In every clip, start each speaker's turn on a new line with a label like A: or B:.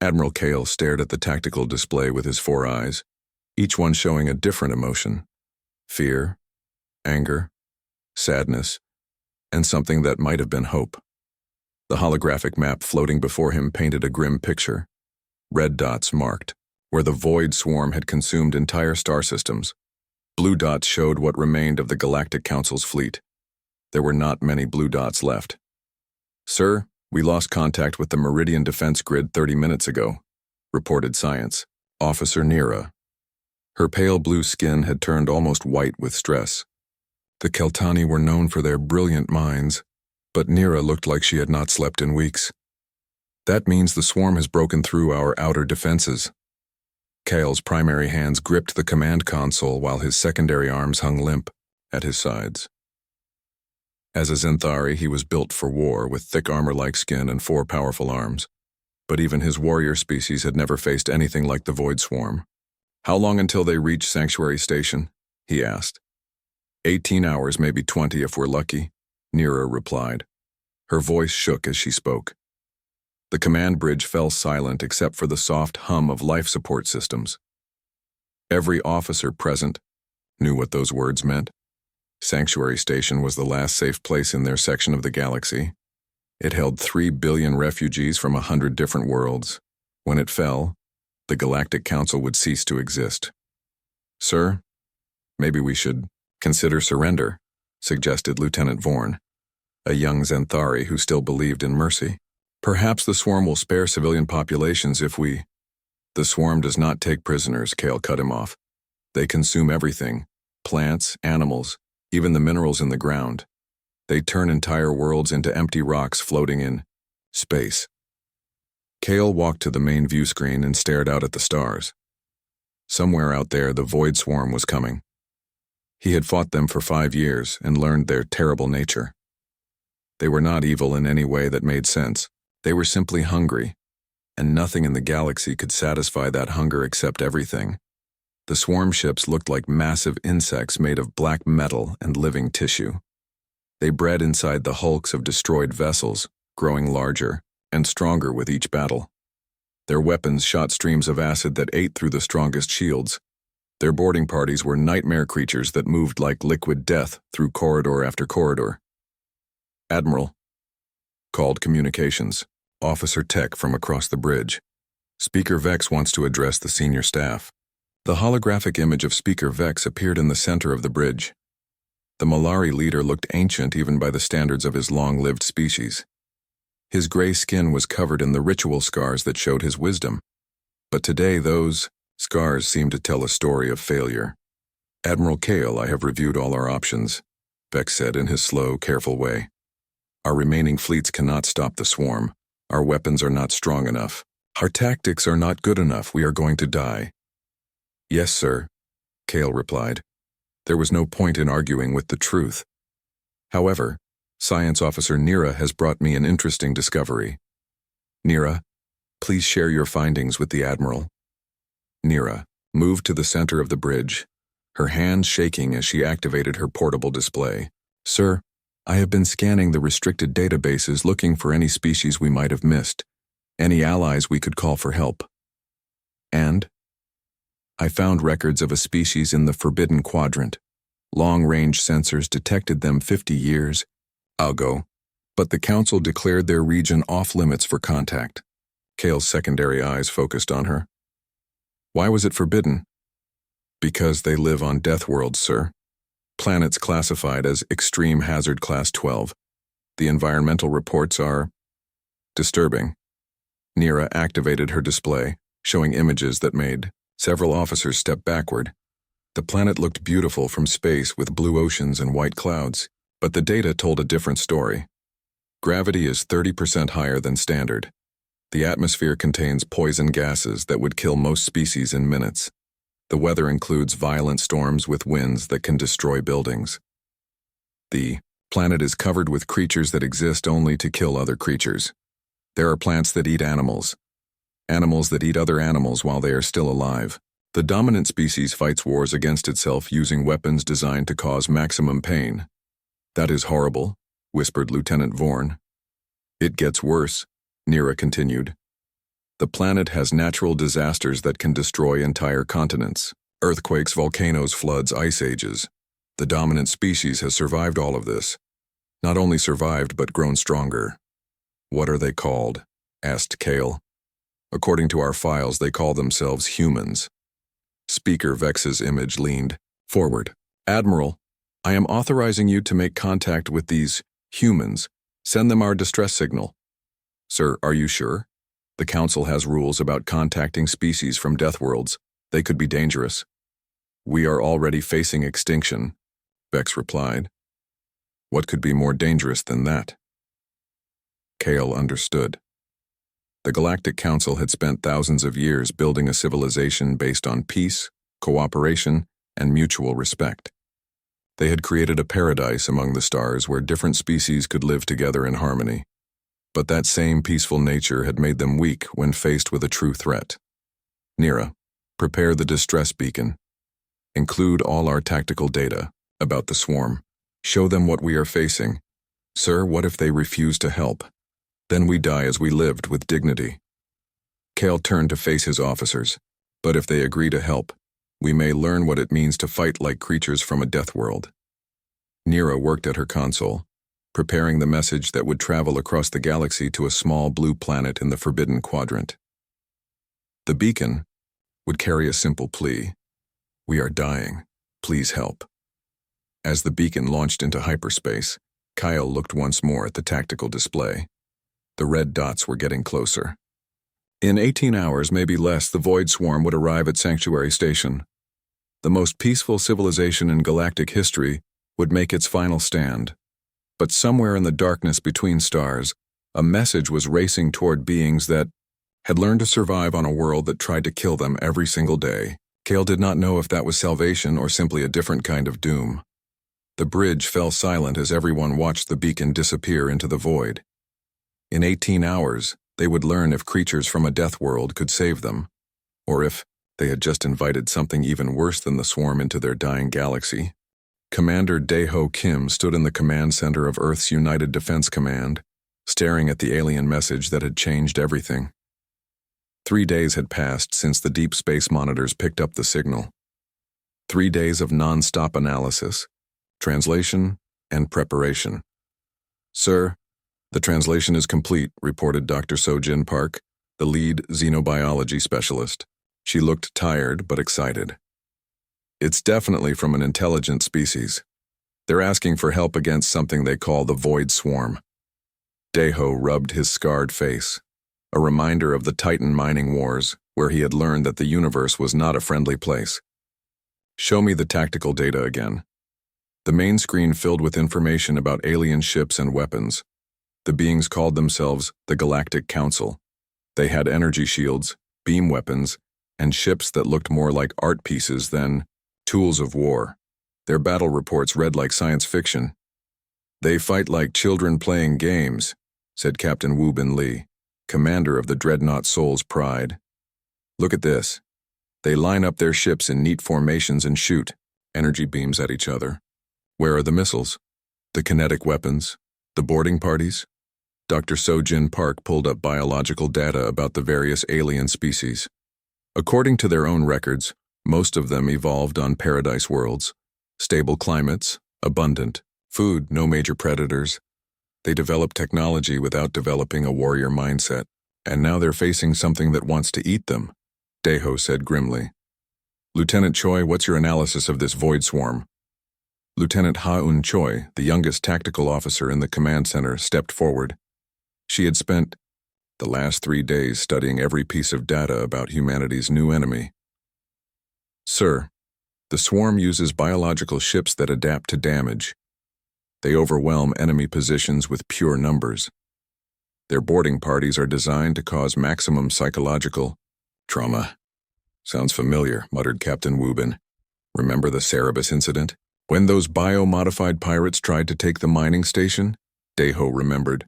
A: Admiral Kale stared at the tactical display with his 4 eyes, each one showing a different emotion: fear, anger, sadness, and something that might have been hope. The holographic map floating before him painted a grim picture. Red dots marked where the void swarm had consumed entire star systems. Blue dots showed what remained of the Galactic Council's fleet. There were not many blue dots left. "Sir, we lost contact with the Meridian defense grid 30 minutes ago," reported Science Officer Nira. Her pale blue skin had turned almost white with stress. The Keltani were known for their brilliant minds, but Nira looked like she had not slept in weeks. "That means the swarm has broken through our outer defenses." Kale's primary hands gripped the command console while his secondary arms hung limp at his sides. As a Zenthari, he was built for war with thick armor-like skin and 4 powerful arms. But even his warrior species had never faced anything like the Void Swarm. "How long until they reach Sanctuary Station?" he asked. 18 hours, maybe 20 if we're lucky," Nira replied. Her voice shook as she spoke. The command bridge fell silent except for the soft hum of life support systems. Every officer present knew what those words meant. Sanctuary Station was the last safe place in their section of the galaxy. It held 3 billion refugees from 100 different worlds. When it fell, the Galactic Council would cease to exist. "Sir, maybe we should consider surrender," suggested Lieutenant Vorn, a young Zenthari who still believed in mercy. "Perhaps the swarm will spare civilian populations if we—" "The swarm does not take prisoners," Kale cut him off. "They consume everything: plants, animals, even the minerals in the ground. They turn entire worlds into empty rocks floating in space." Kale walked to the main view screen and stared out at the stars. Somewhere out there, the Void Swarm was coming. He had fought them for 5 years and learned their terrible nature. They were not evil in any way that made sense. They were simply hungry, and nothing in the galaxy could satisfy that hunger except everything. The swarm ships looked like massive insects made of black metal and living tissue. They bred inside the hulks of destroyed vessels, growing larger and stronger with each battle. Their weapons shot streams of acid that ate through the strongest shields. Their boarding parties were nightmare creatures that moved like liquid death through corridor after corridor. "Admiral," called communications, Officer Tech from across the bridge. "Speaker Vex wants to address the senior staff." The holographic image of Speaker Vex appeared in the center of the bridge. The Malari leader looked ancient even by the standards of his long-lived species. His gray skin was covered in the ritual scars that showed his wisdom. But today those scars seemed to tell a story of failure. "Admiral Kale, I have reviewed all our options," Vex said in his slow, careful way. "Our remaining fleets cannot stop the swarm. Our weapons are not strong enough. Our tactics are not good enough. We are going to die." "Yes, sir," Kale replied. There was no point in arguing with the truth. "However, Science Officer Nira has brought me an interesting discovery. Nira, please share your findings with the Admiral." Nira moved to the center of the bridge, her hands shaking as she activated her portable display. "Sir, I have been scanning the restricted databases looking for any species we might have missed, any allies we could call for help. And I found records of a species in the Forbidden Quadrant. Long-range sensors detected them 50 years ago, but the Council declared their region off-limits for contact." Kale's secondary eyes focused on her. "Why was it forbidden?" "Because they live on Deathworlds, sir. Planets classified as Extreme Hazard Class 12. The environmental reports are disturbing." Nira activated her display, showing images that made several officers step backward. The planet looked beautiful from space with blue oceans and white clouds, but the data told a different story. Gravity is 30% higher than standard. The atmosphere contains poison gases that would kill most species in minutes. The weather includes violent storms with winds that can destroy buildings. The planet is covered with creatures that exist only to kill other creatures. There are plants that eat animals that eat other animals while they are still alive. The dominant species fights wars against itself using weapons designed to cause maximum pain. "That is horrible," whispered Lieutenant Vorn. "It gets worse," Nira continued. The planet has natural disasters that can destroy entire continents. Earthquakes, volcanoes, floods, ice ages. The dominant species has survived all of this. Not only survived, but grown stronger. What are they called? Asked Kale. According to our files, they call themselves humans. Speaker Vex's image leaned forward. Admiral, I am authorizing you to make contact with these humans. Send them our distress signal. Sir, are you sure? The Council has rules about contacting species from Deathworlds. They could be dangerous. We are already facing extinction, Vex replied. What could be more dangerous than that? Kale understood. The Galactic Council had spent thousands of years building a civilization based on peace, cooperation, and mutual respect. They had created a paradise among the stars where different species could live together in harmony. But that same peaceful nature had made them weak when faced with a true threat. Nira, prepare the distress beacon. Include all our tactical data about the swarm. Show them what we are facing. Sir, what if they refuse to help? Then we die as we lived, with dignity. Kale turned to face his officers. But if they agree to help, we may learn what it means to fight like creatures from a death world. Nira worked at her console, preparing the message that would travel across the galaxy to a small blue planet in the Forbidden Quadrant. The beacon would carry a simple plea. We are dying. Please help. As the beacon launched into hyperspace, Kyle looked once more at the tactical display. The red dots were getting closer. In 18 hours, maybe less, the Void Swarm would arrive at Sanctuary Station. The most peaceful civilization in galactic history would make its final stand. But somewhere in the darkness between stars, a message was racing toward beings that had learned to survive on a world that tried to kill them every single day. Kale did not know if that was salvation or simply a different kind of doom. The bridge fell silent as everyone watched the beacon disappear into the void. In 18 hours, they would learn if creatures from a death world could save them, or if they had just invited something even worse than the swarm into their dying galaxy. Commander Daeho Kim stood in the command center of Earth's United Defense Command, staring at the alien message that had changed everything. 3 days had passed since the deep space monitors picked up the signal. 3 days of non-stop analysis, translation, and preparation. Sir, the translation is complete, reported Dr. Sojin Park, the lead xenobiology specialist. She looked tired but excited. It's definitely from an intelligent species. They're asking for help against something they call the Void Swarm. Daeho rubbed his scarred face, a reminder of the Titan mining wars, where he had learned that the universe was not a friendly place. Show me the tactical data again. The main screen filled with information about alien ships and weapons. The beings called themselves the Galactic Council. They had energy shields, beam weapons, and ships that looked more like art pieces than tools of war. Their battle reports read like science fiction. They fight like children playing games, said Captain Wu Bin Li, commander of the Dreadnought Soul's Pride. Look at this. They line up their ships in neat formations and shoot energy beams at each other. Where are the missiles? The kinetic weapons? The boarding parties? Dr. Sojin Park pulled up biological data about the various alien species. According to their own records, most of them evolved on paradise worlds. Stable climates, abundant, food, no major predators. They developed technology without developing a warrior mindset, and now they're facing something that wants to eat them, Daeho said grimly. Lieutenant Choi, what's your analysis of this void swarm? Lieutenant Ha-Un Choi, the youngest tactical officer in the command center, stepped forward. She had spent the last 3 days studying every piece of data about humanity's new enemy. Sir, the swarm uses biological ships that adapt to damage. They overwhelm enemy positions with pure numbers. Their boarding parties are designed to cause maximum psychological trauma. Sounds familiar, muttered Captain Wubin. Remember the Cerebus incident? When those bio-modified pirates tried to take the mining station? Daeho remembered.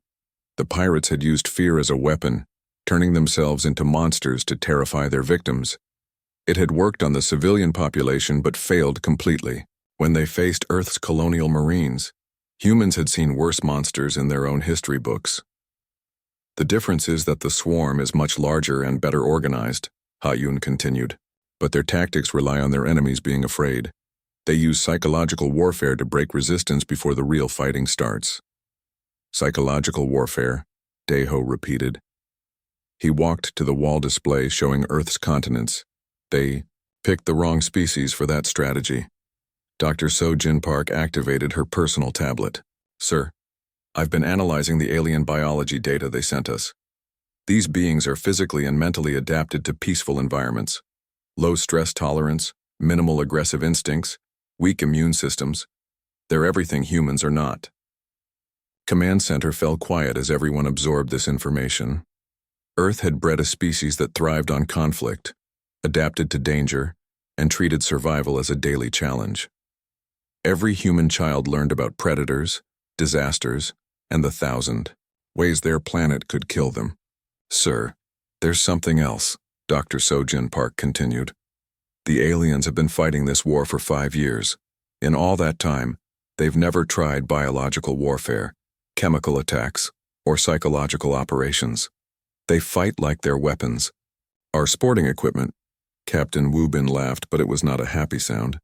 A: The pirates had used fear as a weapon, turning themselves into monsters to terrify their victims. It had worked on the civilian population but failed completely. When they faced Earth's colonial marines, humans had seen worse monsters in their own history books. The difference is that the swarm is much larger and better organized, Ha-Yun continued. But their tactics rely on their enemies being afraid. They use psychological warfare to break resistance before the real fighting starts. Psychological warfare, Daeho repeated. He walked to the wall display showing Earth's continents. They picked the wrong species for that strategy. Dr. So-Jin Park activated her personal tablet. Sir, I've been analyzing the alien biology data they sent us. These beings are physically and mentally adapted to peaceful environments. Low stress tolerance, minimal aggressive instincts, weak immune systems. They're everything humans are not. Command Center fell quiet as everyone absorbed this information. Earth had bred a species that thrived on conflict, adapted to danger, and treated survival as a daily challenge. Every human child learned about predators, disasters, and the 1,000 ways their planet could kill them. Sir, there's something else, Dr. So-Jin Park continued. The aliens have been fighting this war for 5 years. In all that time, they've never tried biological warfare, chemical attacks, or psychological operations. They fight like they're weapons. Our sporting equipment, Captain Wu Bin laughed, but it was not a happy sound.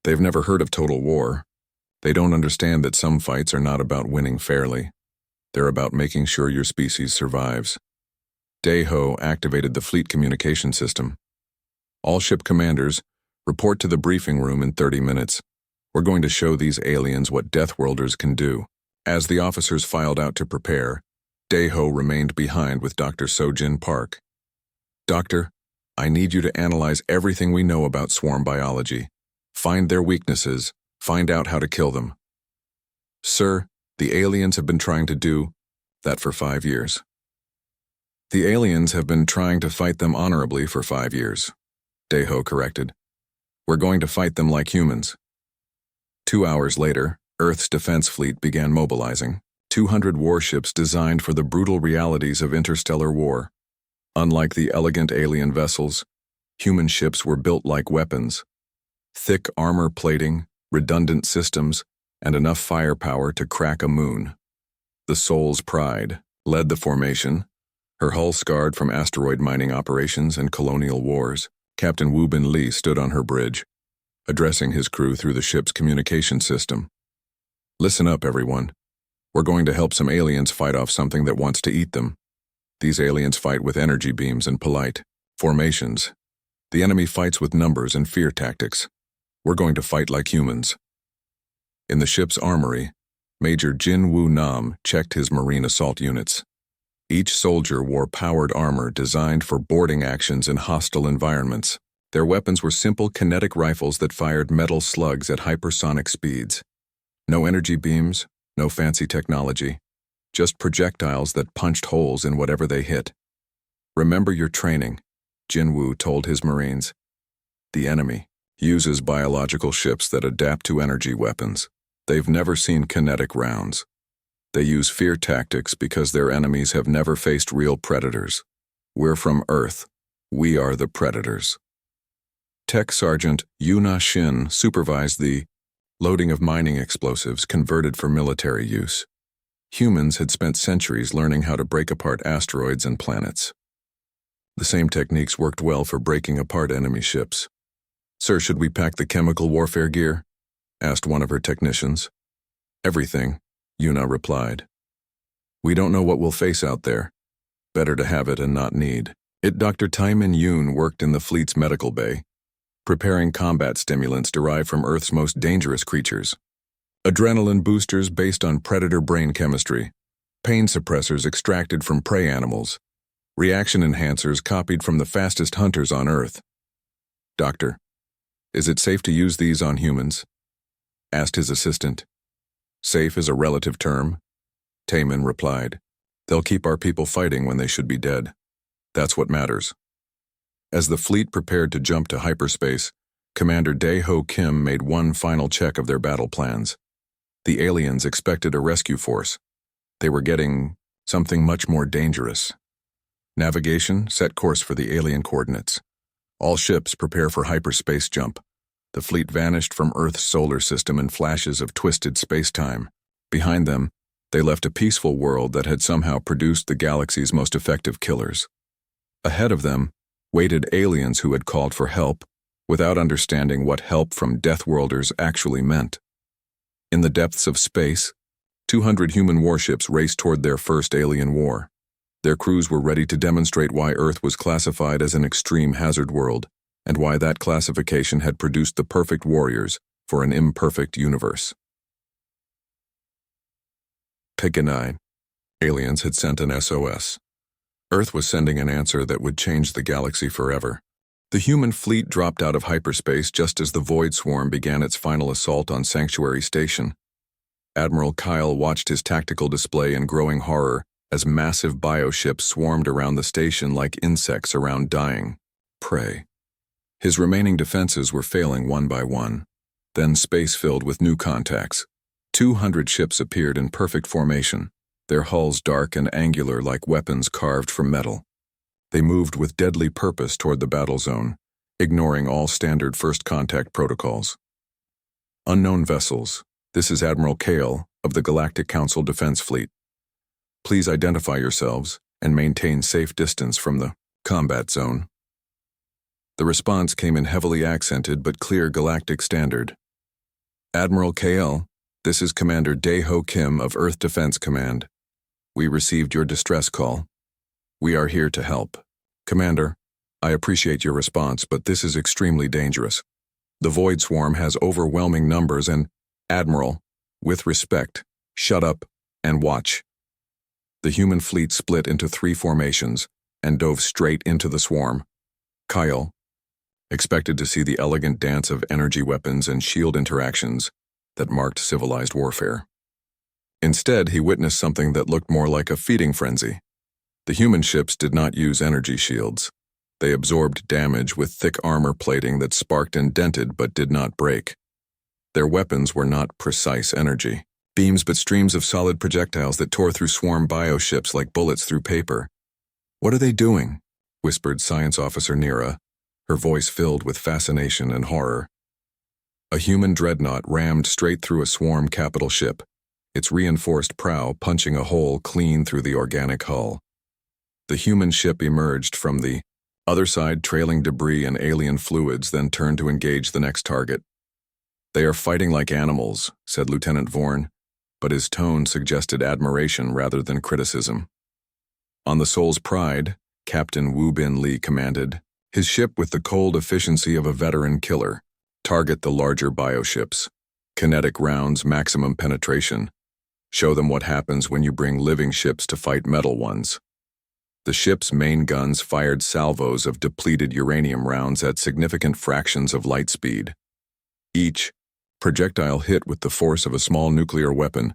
A: They've never heard of total war. They don't understand that some fights are not about winning fairly. They're about making sure your species survives. Daeho activated the fleet communication system. All ship commanders, report to the briefing room in 30 minutes. We're going to show these aliens what Deathworlders can do. As the officers filed out to prepare, Daeho remained behind with Dr. So-Jin Park. Doctor, I need you to analyze everything we know about swarm biology. Find their weaknesses, find out how to kill them. Sir, the aliens have been trying to do that for 5 years. The aliens have been trying to fight them honorably for 5 years, Daeho corrected. We're going to fight them like humans. 2 hours later, Earth's defense fleet began mobilizing. 200 warships designed for the brutal realities of interstellar war. Unlike the elegant alien vessels, human ships were built like weapons. Thick armor plating, redundant systems, and enough firepower to crack a moon. The Soul's Pride led the formation, her hull scarred from asteroid mining operations and colonial wars. Captain Wu Bin Li stood on her bridge, addressing his crew through the ship's communication system. Listen up, everyone. We're going to help some aliens fight off something that wants to eat them. These aliens fight with energy beams and polite formations. The enemy fights with numbers and fear tactics. We're going to fight like humans. In the ship's armory, Major Jin Woo Nam checked his marine assault units. Each soldier wore powered armor designed for boarding actions in hostile environments. Their weapons were simple kinetic rifles that fired metal slugs at hypersonic speeds. No energy beams, no fancy technology, just projectiles that punched holes in whatever they hit. Remember your training, Jin Woo told his Marines. The enemy uses biological ships that adapt to energy weapons. They've never seen kinetic rounds. They use fear tactics because their enemies have never faced real predators. We're from Earth. We are the predators. Tech Sergeant Yuna Shin supervised the loading of mining explosives converted for military use. Humans had spent centuries learning how to break apart asteroids and planets. The same techniques worked well for breaking apart enemy ships. Sir, should we pack the chemical warfare gear? Asked one of her technicians. Everything, Yuna replied. We don't know what we'll face out there. Better to have it and not need it. Dr. Taimin Yoon worked in the fleet's medical bay, preparing combat stimulants derived from Earth's most dangerous creatures. Adrenaline boosters based on predator brain chemistry, pain suppressors extracted from prey animals, reaction enhancers copied from the fastest hunters on Earth. Doctor, is it safe to use these on humans? Asked his assistant. Safe is a relative term, Taimin replied. They'll keep our people fighting when they should be dead. That's what matters. As the fleet prepared to jump to hyperspace, Commander Dae-Ho Kim made one final check of their battle plans. The aliens expected a rescue force. They were getting something much more dangerous. Navigation, set course for the alien coordinates. All ships prepare for hyperspace jump. The fleet vanished from Earth's solar system in flashes of twisted space-time. Behind them, They left a peaceful world that had somehow produced the galaxy's most effective killers. Ahead of them waited aliens who had called for help without understanding what help from Deathworlders actually meant. In the depths of space, 200 human warships raced toward their first alien war. Their crews were ready to demonstrate why Earth was classified as an extreme hazard world, and why that classification had produced the perfect warriors for an imperfect universe. Pega 9. Aliens had sent an SOS. Earth was sending an answer that would change the galaxy forever. The human fleet dropped out of hyperspace just as the Void Swarm began its final assault on Sanctuary Station. Admiral Kyle watched his tactical display in growing horror as massive bioships swarmed around the station like insects around dying prey. His remaining defenses were failing one by one. Then space filled with new contacts. 200 ships appeared in perfect formation, their hulls dark and angular like weapons carved from metal. They moved with deadly purpose toward the battle zone, ignoring all standard first contact protocols. Unknown vessels. This is Admiral Kale of the Galactic Council Defense Fleet. Please identify yourselves and maintain safe distance from the combat zone. The response came in heavily accented but clear galactic standard. Admiral Kale, this is Commander Dae-Ho Kim of Earth Defense Command. We received your distress call. We are here to help. Commander, I appreciate your response, but this is extremely dangerous. The Void Swarm has overwhelming numbers and, Admiral, with respect, shut up and watch. The human fleet split into 3 formations and dove straight into the swarm. Kyle expected to see the elegant dance of energy weapons and shield interactions that marked civilized warfare. Instead, he witnessed something that looked more like a feeding frenzy. The human ships did not use energy shields. They absorbed damage with thick armor plating that sparked and dented but did not break. Their weapons were not precise energy beams but streams of solid projectiles that tore through swarm bioships like bullets through paper. "What are they doing?" whispered Science Officer Nira, her voice filled with fascination and horror. A human dreadnought rammed straight through a swarm capital ship, its reinforced prow punching a hole clean through the organic hull. The human ship emerged from the other side trailing debris and alien fluids, then turned to engage the next target. "They are fighting like animals," said Lieutenant Vorn, but his tone suggested admiration rather than criticism. On the Soul's Pride, Captain Wu Bin Lee commanded, his ship with the cold efficiency of a veteran killer. Target the larger bioships. Kinetic rounds, maximum penetration. Show them what happens when you bring living ships to fight metal ones. The ship's main guns fired salvos of depleted uranium rounds at significant fractions of light speed. Each projectile hit with the force of a small nuclear weapon,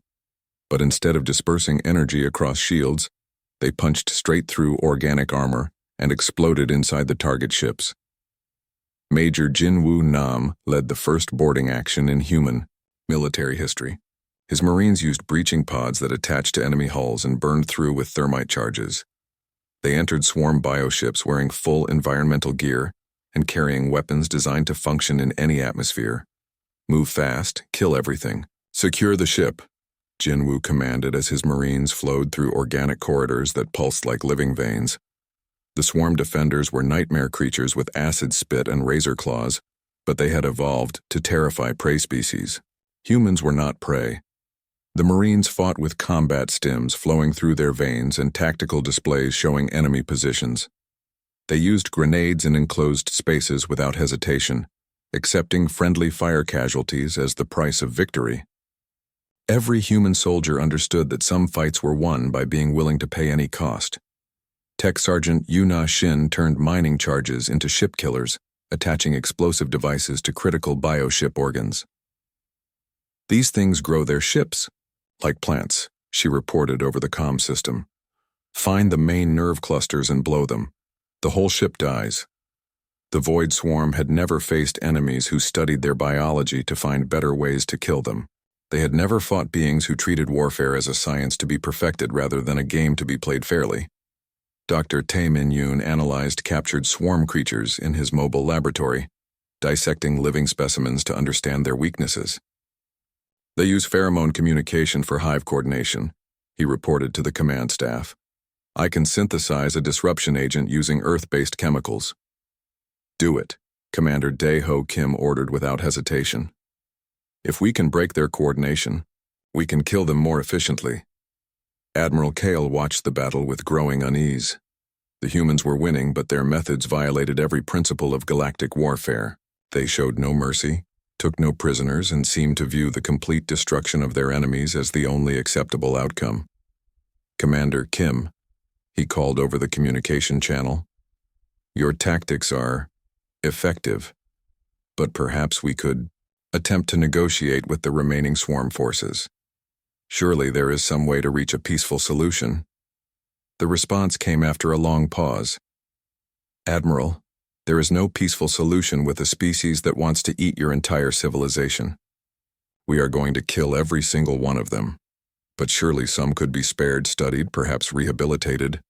A: but instead of dispersing energy across shields, they punched straight through organic armor and exploded inside the target ships. Major Jinwoo Nam led the first boarding action in human military history. His Marines used breaching pods that attached to enemy hulls and burned through with thermite charges. They entered swarm bioships wearing full environmental gear and carrying weapons designed to function in any atmosphere. "Move fast, kill everything. Secure the ship," Jinwoo commanded as his Marines flowed through organic corridors that pulsed like living veins. The swarm defenders were nightmare creatures with acid spit and razor claws, but they had evolved to terrify prey species. Humans were not prey. The Marines fought with combat stims flowing through their veins and tactical displays showing enemy positions. They used grenades in enclosed spaces without hesitation, accepting friendly fire casualties as the price of victory. Every human soldier understood that some fights were won by being willing to pay any cost. Tech Sergeant Yuna Shin turned mining charges into ship killers, attaching explosive devices to critical bioship organs. "These things grow their ships, like plants," she reported over the comm system. "Find the main nerve clusters and blow them. The whole ship dies." The Void Swarm had never faced enemies who studied their biology to find better ways to kill them. They had never fought beings who treated warfare as a science to be perfected rather than a game to be played fairly. Dr. Tae Min Yoon analyzed captured swarm creatures in his mobile laboratory, dissecting living specimens to understand their weaknesses. "They use pheromone communication for hive coordination, he reported to the command staff. I can synthesize a disruption agent using Earth-based chemicals. Do it, Commander Dae-ho Kim ordered without hesitation. If we can break their coordination, we can kill them more efficiently. Admiral Kale watched the battle with growing unease. The humans were winning, but their methods violated every principle of galactic warfare. They showed no mercy, took no prisoners, and seemed to view the complete destruction of their enemies as the only acceptable outcome. Commander Kim, he called over the communication channel, your tactics are effective, but perhaps we could attempt to negotiate with the remaining swarm forces. Surely there is some way to reach a peaceful solution. The response came after a long pause. Admiral, there is no peaceful solution with a species that wants to eat your entire civilization. We are going to kill every single one of them, but surely some could be spared, studied, perhaps rehabilitated.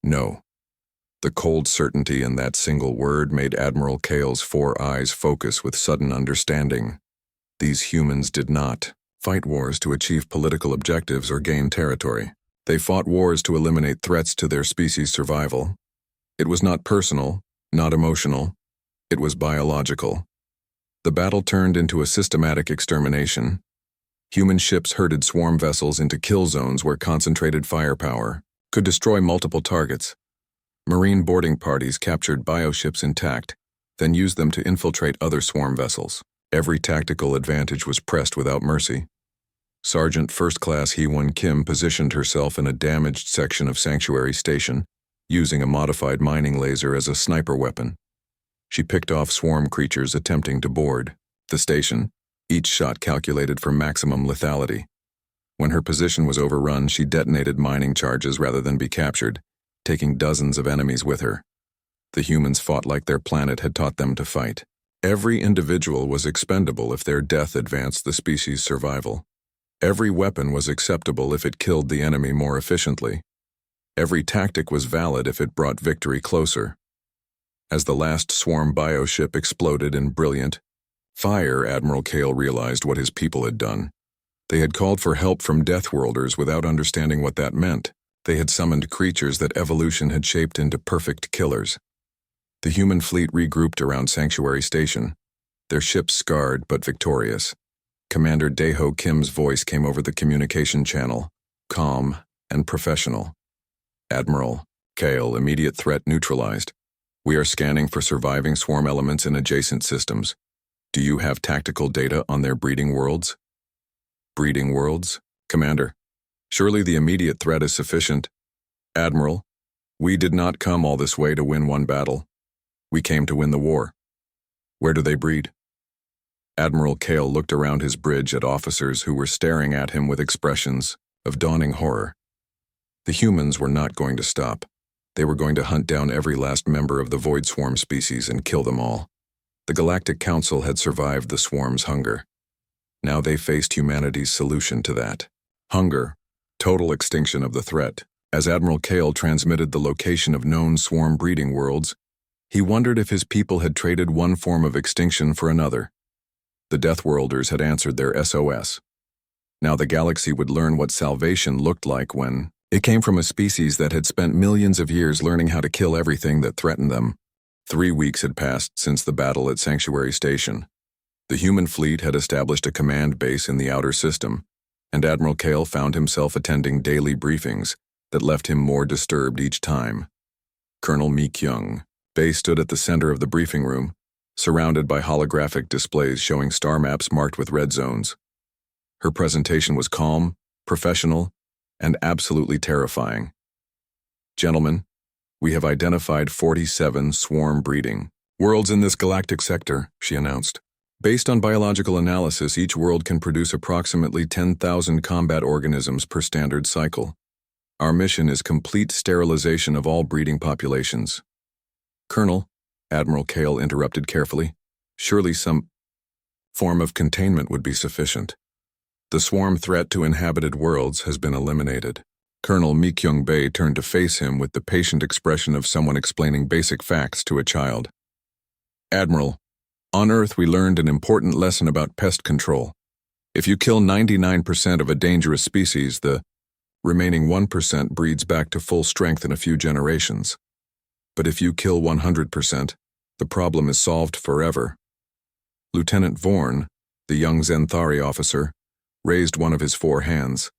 A: No. The cold certainty in that single word made Admiral Kale's 4 eyes focus with sudden understanding. These humans did not fight wars to achieve political objectives or gain territory. They fought wars to eliminate threats to their species' survival. It was not personal, not emotional. It was biological. The battle turned into a systematic extermination. Human ships herded swarm vessels into kill zones where concentrated firepower could destroy multiple targets. Marine boarding parties captured bioships intact, then used them to infiltrate other swarm vessels. Every tactical advantage was pressed without mercy. Sergeant First Class Hee-won Kim positioned herself in a damaged section of Sanctuary Station, using a modified mining laser as a sniper weapon. She picked off swarm creatures attempting to board the station, each shot calculated for maximum lethality. When her position was overrun, she detonated mining charges rather than be captured, taking dozens of enemies with her. The humans fought like their planet had taught them to fight. Every individual was expendable if their death advanced the species' survival. Every weapon was acceptable if it killed the enemy more efficiently. Every tactic was valid if it brought victory closer. As the last swarm bioship exploded in brilliant fire, Admiral Kale realized what his people had done. They had called for help from Deathworlders without understanding what that meant. They had summoned creatures that evolution had shaped into perfect killers. The human fleet regrouped around Sanctuary Station, their ships scarred but victorious. Commander Dae-ho Kim's voice came over the communication channel, calm and professional. Admiral Kale, immediate threat neutralized. We are scanning for surviving swarm elements in adjacent systems. Do you have tactical data on their breeding worlds? Breeding worlds? Commander, surely the immediate threat is sufficient. Admiral, we did not come all this way to win one battle. We came to win the war. Where do they breed? Admiral Kale looked around his bridge at officers who were staring at him with expressions of dawning horror. The humans were not going to stop. They were going to hunt down every last member of the Void Swarm species and kill them all. The Galactic Council had survived the swarm's hunger. Now they faced humanity's solution to that. Hunger, total extinction of the threat. As Admiral Kale transmitted the location of known swarm breeding worlds, he wondered if his people had traded one form of extinction for another. The Deathworlders had answered their SOS. Now the galaxy would learn what salvation looked like when it came from a species that had spent millions of years learning how to kill everything that threatened them. 3 weeks had passed since the battle at Sanctuary Station. The human fleet had established a command base in the outer system, and Admiral Kale found himself attending daily briefings that left him more disturbed each time. Colonel Mi-kyung Bae stood at the center of the briefing room, surrounded by holographic displays showing star maps marked with red zones. Her presentation was calm, professional, and absolutely terrifying. Gentlemen, we have identified 47 swarm breeding worlds in this galactic sector, she announced. Based on biological analysis, each world can produce approximately 10,000 combat organisms per standard cycle. Our mission is complete sterilization of all breeding populations. Colonel, Admiral Kale interrupted carefully, surely some form of containment would be sufficient. The swarm threat to inhabited worlds has been eliminated. Colonel Mi-kyung Bae turned to face him with the patient expression of someone explaining basic facts to a child. Admiral, on Earth we learned an important lesson about pest control. If you kill 99% of a dangerous species, the Remaining 1% breeds back to full strength in a few generations. But if you kill 100%, the problem is solved forever. Lieutenant Vorn, the young Zenthari officer, raised one of his 4 hands.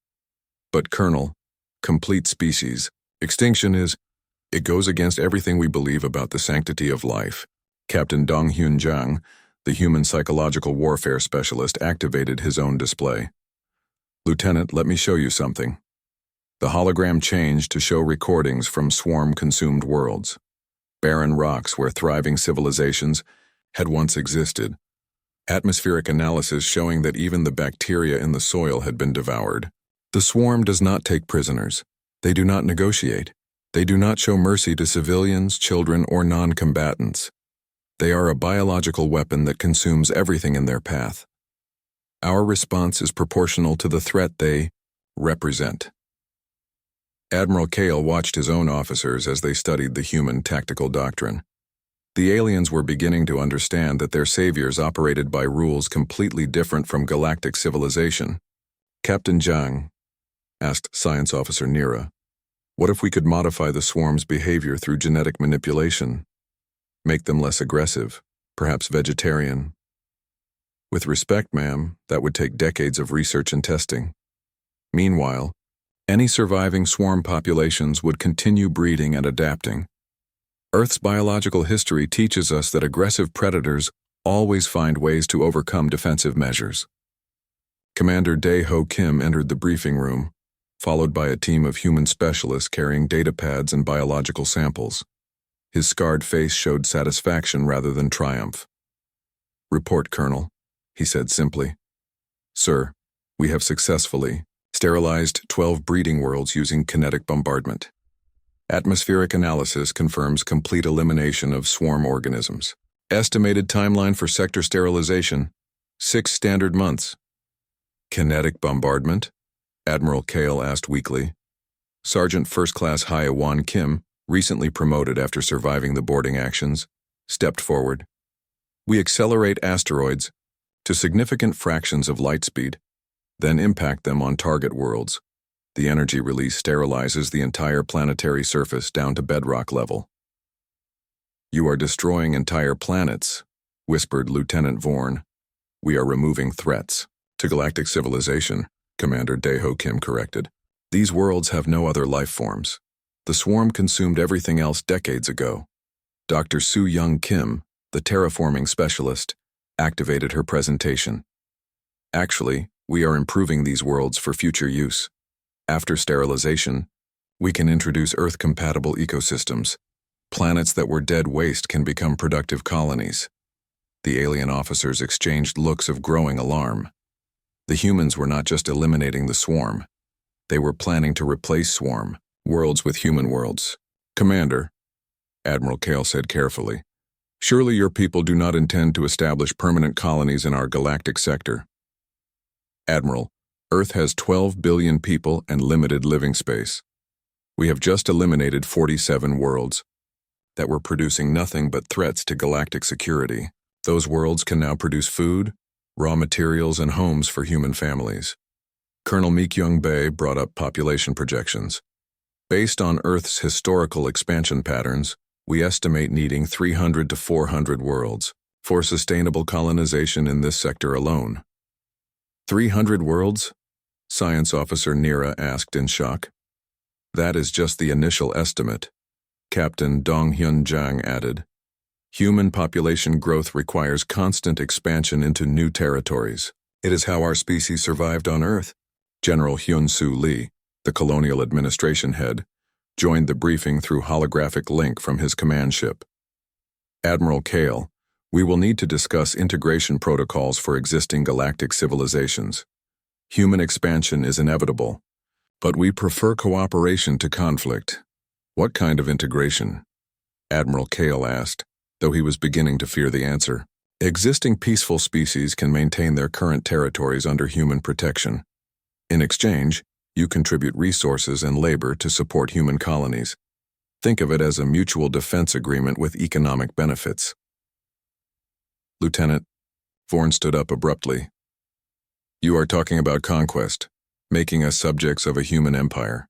A: But Colonel, complete species, extinction it goes against everything we believe about the sanctity of life. Captain Dong Hyun Jang, the human psychological warfare specialist, activated his own display. Lieutenant, let me show you something. The hologram changed to show recordings from swarm-consumed worlds, barren rocks where thriving civilizations had once existed. Atmospheric analysis showing that even the bacteria in the soil had been devoured. The swarm does not take prisoners. They do not negotiate. They do not show mercy to civilians, children, or non-combatants. They are a biological weapon that consumes everything in their path. Our response is proportional to the threat they represent. Admiral Kale watched his own officers as they studied the human tactical doctrine. The aliens were beginning to understand that their saviors operated by rules completely different from galactic civilization. Captain Zhang asked Science Officer Nira, "What if we could modify the swarm's behavior through genetic manipulation? Make them less aggressive, perhaps vegetarian?" "With respect, ma'am, that would take decades of research and testing. Meanwhile, any surviving swarm populations would continue breeding and adapting. Earth's biological history teaches us that aggressive predators always find ways to overcome defensive measures." Commander Dae-ho Kim entered the briefing room, followed by a team of human specialists carrying data pads and biological samples. His scarred face showed satisfaction rather than triumph. "Report, Colonel," he said simply. "Sir, we have successfully sterilized 12 breeding worlds using kinetic bombardment. Atmospheric analysis confirms complete elimination of swarm organisms. Estimated timeline for sector sterilization, 6 standard months." "Kinetic bombardment?" Admiral Kale asked weakly. Sergeant First Class Hye-Won Kim, recently promoted after surviving the boarding actions, stepped forward. "We accelerate asteroids to significant fractions of light speed, then impact them on target worlds. The energy release sterilizes the entire planetary surface down to bedrock level." "You are destroying entire planets," whispered Lieutenant Vorn. "We are removing threats to galactic civilization," Commander Dae-ho Kim corrected. "These worlds have no other life forms. The swarm consumed everything else decades ago." Dr. Soo-young Kim, the terraforming specialist, activated her presentation. "Actually, we are improving these worlds for future use. After sterilization, we can introduce Earth-compatible ecosystems. Planets that were dead waste can become productive colonies." The alien officers exchanged looks of growing alarm. The humans were not just eliminating the swarm. They were planning to replace swarm worlds with human worlds. "Commander," Admiral Kale said carefully, "surely your people do not intend to establish permanent colonies in our galactic sector." "Admiral, Earth has 12 billion people and limited living space. We have just eliminated 47 worlds that were producing nothing but threats to galactic security. Those worlds can now produce food, raw materials, and homes for human families." Colonel Mi-kyung-bae brought up population projections. "Based on Earth's historical expansion patterns, we estimate needing 300 to 400 worlds for sustainable colonization in this sector alone." 300 worlds? Science Officer Nira asked in shock. "That is just the initial estimate," Captain Dong Hyun Jang added. "Human population growth requires constant expansion into new territories. It is how our species survived on Earth." General Hyun-Soo Lee, the Colonial Administration head, joined the briefing through holographic link from his command ship. "Admiral Kale, we will need to discuss integration protocols for existing galactic civilizations. Human expansion is inevitable, but we prefer cooperation to conflict." "What kind of integration?" Admiral Kale asked, though he was beginning to fear the answer. "Existing peaceful species can maintain their current territories under human protection. In exchange, you contribute resources and labor to support human colonies. Think of it as a mutual defense agreement with economic benefits." "Lieutenant," Vorn stood up abruptly. "You are talking about conquest. making us subjects of a human empire.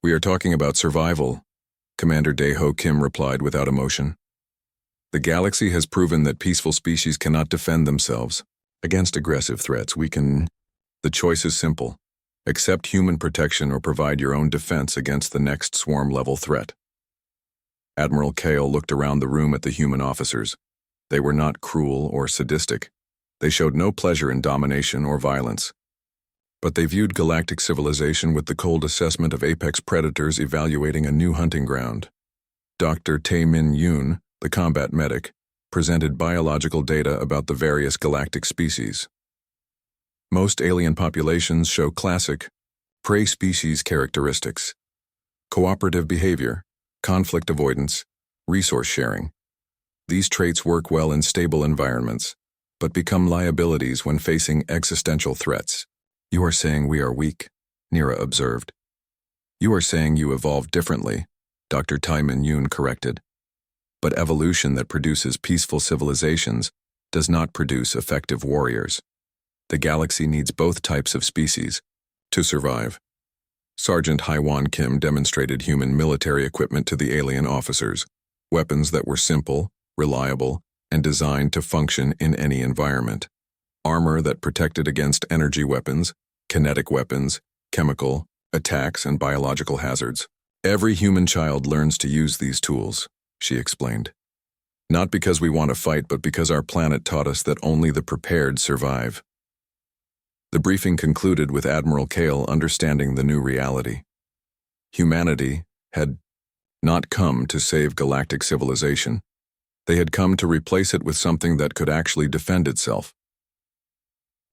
A: We are talking about survival, Commander Dae-ho Kim replied without emotion. The galaxy has proven that peaceful species cannot defend themselves against aggressive threats. The choice is simple. Accept human protection or provide your own defense against the next swarm-level threat. Admiral Kale looked around the room at the human officers. They were not cruel or sadistic. They showed no pleasure in domination or violence. But they viewed galactic civilization with the cold assessment of apex predators evaluating a new hunting ground. Dr. Tae-min Yoon, the combat medic, presented biological data about the various galactic species. Most alien populations show classic prey species characteristics: cooperative behavior, conflict avoidance, resource sharing. These traits work well in stable environments, but become liabilities when facing existential threats. You are saying we are weak, Nira observed. You are saying you evolved differently, Dr. Tae-min Yoon corrected. But evolution that produces peaceful civilizations does not produce effective warriors. The galaxy needs both types of species to survive. Sergeant Haiwan Kim demonstrated human military equipment to the alien officers, weapons that were simple, reliable, and designed to function in any environment. Armor that protected against energy weapons, kinetic weapons, chemical, attacks, and biological hazards. Every human child learns to use these tools, she explained. Not because we want to fight, but because our planet taught us that only the prepared survive. The briefing concluded with Admiral Kale understanding the new reality. Humanity had not come to save galactic civilization. They had come to replace it with something that could actually defend itself.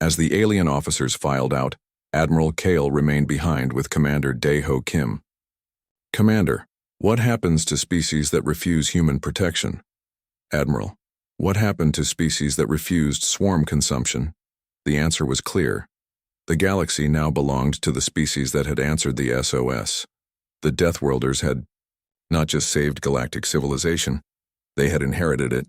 A: As the alien officers filed out, Admiral Kale remained behind with Commander Dae-ho Kim. Commander, what happens to species that refuse human protection? Admiral, what happened to species that refused swarm consumption? The answer was clear. The galaxy now belonged to the species that had answered the SOS. The Deathworlders had not just saved galactic civilization, they had inherited it.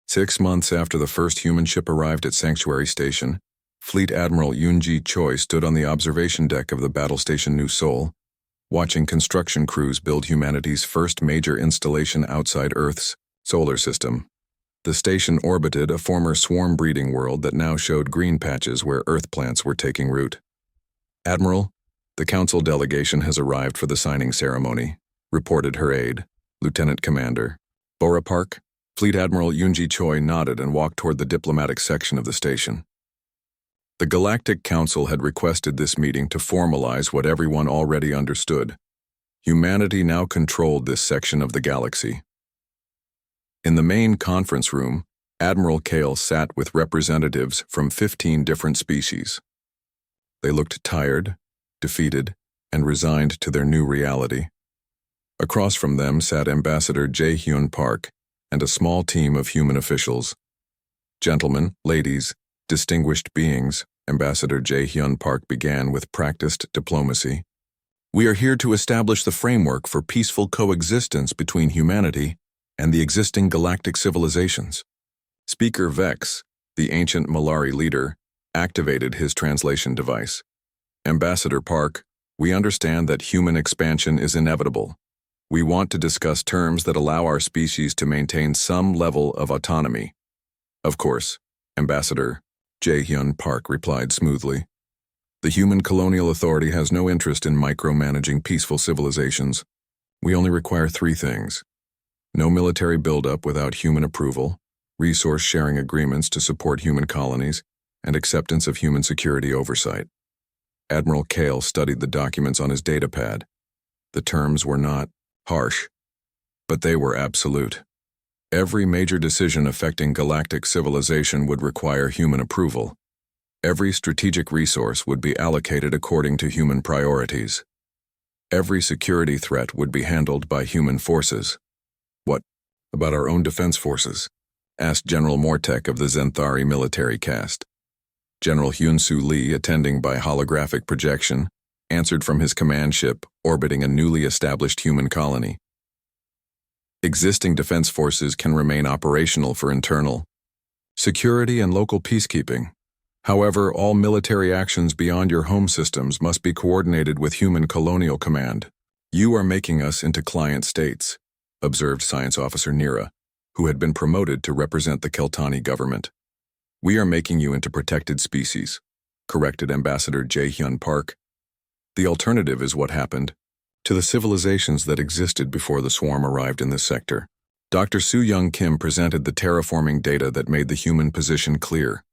A: 6 months after the first human ship arrived at Sanctuary Station, Fleet Admiral Yoon-ji Choi stood on the observation deck of the battle station New Seoul, watching construction crews build humanity's first major installation outside Earth's solar system. The station orbited a former swarm breeding world that now showed green patches where Earth plants were taking root. Admiral, the Council delegation has arrived for the signing ceremony, reported her aide, Lieutenant Commander Bora Park. Fleet Admiral Yoon-ji Choi nodded and walked toward the diplomatic section of the station. The Galactic Council had requested this meeting to formalize what everyone already understood. Humanity now controlled this section of the galaxy. In the main conference room, Admiral Kale sat with representatives from 15 different species. They looked tired, defeated, and resigned to their new reality. Across from them sat Ambassador Jae-hyun Park and a small team of human officials. Gentlemen, ladies, distinguished beings, Ambassador Jae-hyun Park began with practiced diplomacy. We are here to establish the framework for peaceful coexistence between humanity and the existing galactic civilizations. Speaker Vex, the ancient Malari leader, activated his translation device. Ambassador Park, we understand that human expansion is inevitable. We want to discuss terms that allow our species to maintain some level of autonomy. Of course, Ambassador Jae-hyun Park replied smoothly. The human colonial authority has no interest in micromanaging peaceful civilizations. We only require 3 things: no military buildup without human approval, resource-sharing agreements to support human colonies, and acceptance of human security oversight. Admiral Kale studied the documents on his datapad. The terms were not harsh, but they were absolute. Every major decision affecting galactic civilization would require human approval. Every strategic resource would be allocated according to human priorities. Every security threat would be handled by human forces. What about our own defense forces? Asked General Mortek of the Zenthari military caste. General Hyun-soo Lee, attending by holographic projection, answered from his command ship orbiting a newly established human colony. Existing defense forces can remain operational for internal security and local peacekeeping. However, all military actions beyond your home systems must be coordinated with human colonial command. You are making us into client states, observed Science Officer Nira, who had been promoted to represent the Keltani government. We are making you into protected species, corrected Ambassador Jae-hyun Park. The alternative is what happened to the civilizations that existed before the swarm arrived in this sector. Dr. Soo-young Kim presented the terraforming data that made the human position clear.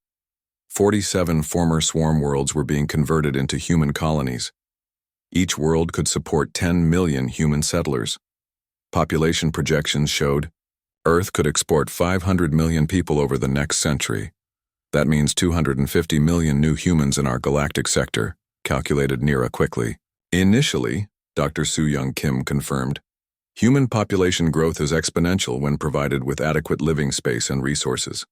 A: 47 former swarm worlds were being converted into human colonies. Each world could support 10 million human settlers. Population projections showed Earth could export 500 million people over the next century. That means 250 million new humans in our galactic sector, calculated Nira quickly. Initially, Dr. Soo-young Kim confirmed, human population growth is exponential when provided with adequate living space and resources.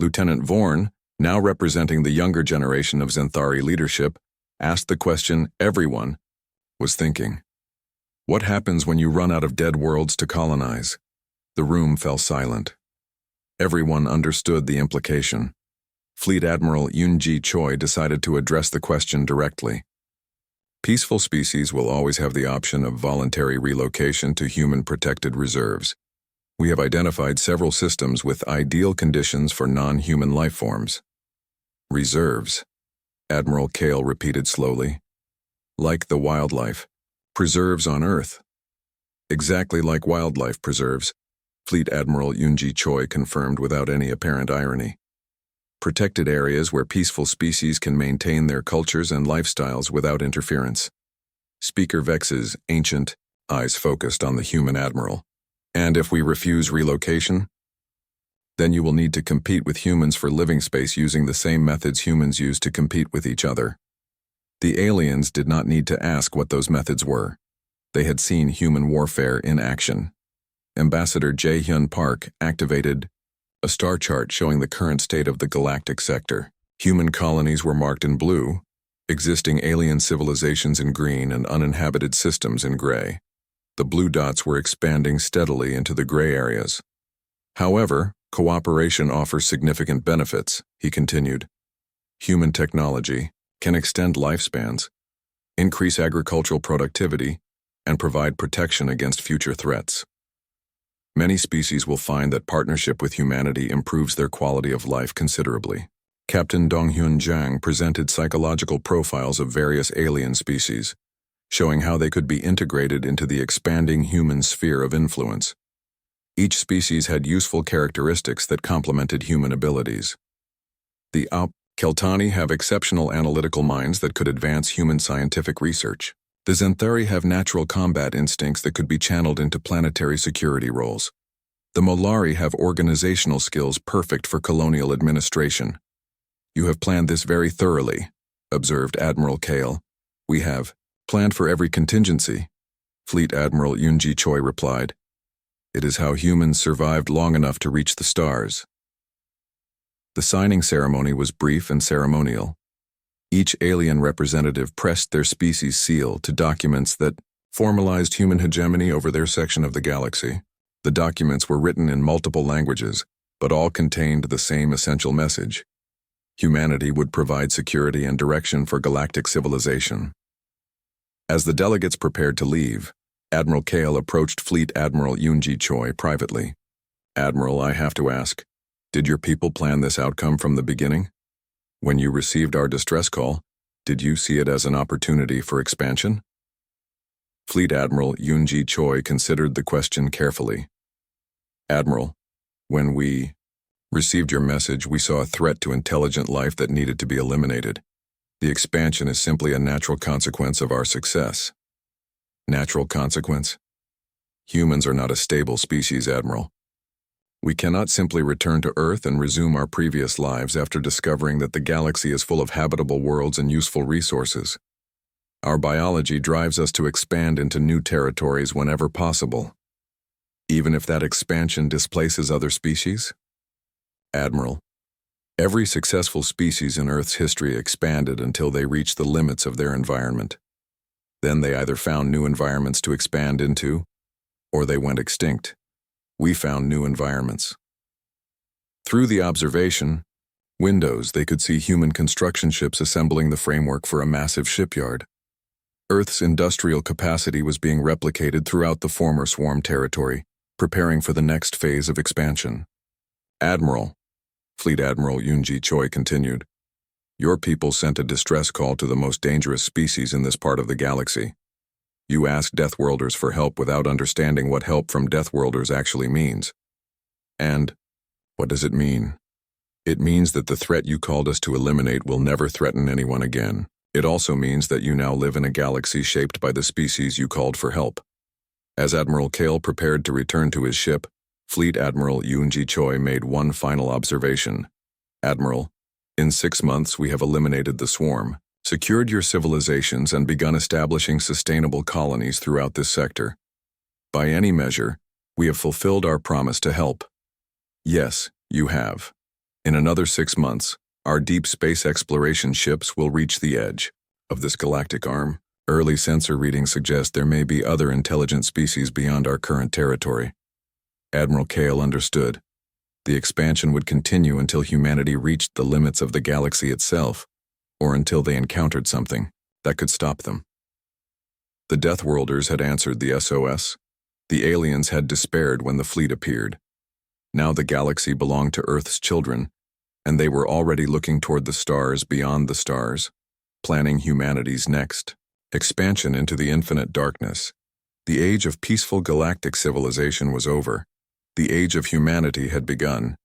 A: Lieutenant Vorn, now representing the younger generation of Xanthari leadership, asked the question everyone was thinking. What happens when you run out of dead worlds to colonize? The room fell silent. Everyone understood the implication. Fleet Admiral Yoon-ji Choi decided to address the question directly. Peaceful species will always have the option of voluntary relocation to human-protected reserves. We have identified several systems with ideal conditions for non-human life forms. Reserves, Admiral Kale repeated slowly. Like the wildlife preserves on Earth. Exactly like wildlife preserves, Fleet Admiral Yoon-ji Choi confirmed without any apparent irony. Protected areas where peaceful species can maintain their cultures and lifestyles without interference. Speaker Vex's ancient eyes focused on the human admiral. And if we refuse relocation, then you will need to compete with humans for living space using the same methods humans use to compete with each other. The aliens did not need to ask what those methods were. They had seen human warfare in action. Ambassador Jae-hyun Park activated a star chart showing the current state of the galactic sector. Human colonies were marked in blue, existing alien civilizations in green, and uninhabited systems in gray. The blue dots were expanding steadily into the gray areas. However, cooperation offers significant benefits, he continued. Human technology can extend lifespans, increase agricultural productivity, and provide protection against future threats. Many species will find that partnership with humanity improves their quality of life considerably. Captain Dong-hyun Jang presented psychological profiles of various alien species, showing how they could be integrated into the expanding human sphere of influence. Each species had useful characteristics that complemented human abilities. The Keltani have exceptional analytical minds that could advance human scientific research. The Xanthari have natural combat instincts that could be channeled into planetary security roles. The Molari have organizational skills perfect for colonial administration. You have planned this very thoroughly, observed Admiral Kale. We have planned for every contingency, Fleet Admiral Yoon-ji Choi replied. It is how humans survived long enough to reach the stars. The signing ceremony was brief and ceremonial. Each alien representative pressed their species seal to documents that formalized human hegemony over their section of the galaxy. The documents were written in multiple languages, but all contained the same essential message. Humanity would provide security and direction for galactic civilization. As the delegates prepared to leave, Admiral Kale approached Fleet Admiral Yoon-ji Choi privately. Admiral, I have to ask, did your people plan this outcome from the beginning? When you received our distress call, did you see it as an opportunity for expansion? Fleet Admiral Yoon-ji Choi considered the question carefully. Admiral, when we received your message, we saw a threat to intelligent life that needed to be eliminated. The expansion is simply a natural consequence of our success. Natural consequence? Humans are not a stable species, Admiral. We cannot simply return to Earth and resume our previous lives after discovering that the galaxy is full of habitable worlds and useful resources. Our biology drives us to expand into new territories whenever possible, even if that expansion displaces other species. Admiral, every successful species in Earth's history expanded until they reached the limits of their environment. Then they either found new environments to expand into, or they went extinct. We found new environments. Through the observation, Windows, they could see human construction ships assembling the framework for a massive shipyard. Earth's industrial capacity was being replicated throughout the former swarm territory, preparing for the next phase of expansion. Admiral, Fleet Admiral Yoonji Choi continued, your people sent a distress call to the most dangerous species in this part of the galaxy. You asked Deathworlders for help without understanding what help from Deathworlders actually means. And what does it mean? It means that the threat you called us to eliminate will never threaten anyone again. It also means that you now live in a galaxy shaped by the species you called for help. As Admiral Kale prepared to return to his ship, Fleet Admiral Yoonji Choi made one final observation. Admiral, in 6 months we have eliminated the swarm, secured your civilizations, and begun establishing sustainable colonies throughout this sector. By any measure, we have fulfilled our promise to help. Yes, you have. In another 6 months, our deep space exploration ships will reach the edge of this galactic arm. Early sensor readings suggest there may be other intelligent species beyond our current territory. Admiral Kale understood. The expansion would continue until humanity reached the limits of the galaxy itself, or until they encountered something that could stop them. The Deathworlders had answered the SOS. The aliens had despaired when the fleet appeared. Now the galaxy belonged to Earth's children, and they were already looking toward the stars beyond the stars, planning humanity's next expansion into the infinite darkness. The age of peaceful galactic civilization was over. The age of humanity had begun.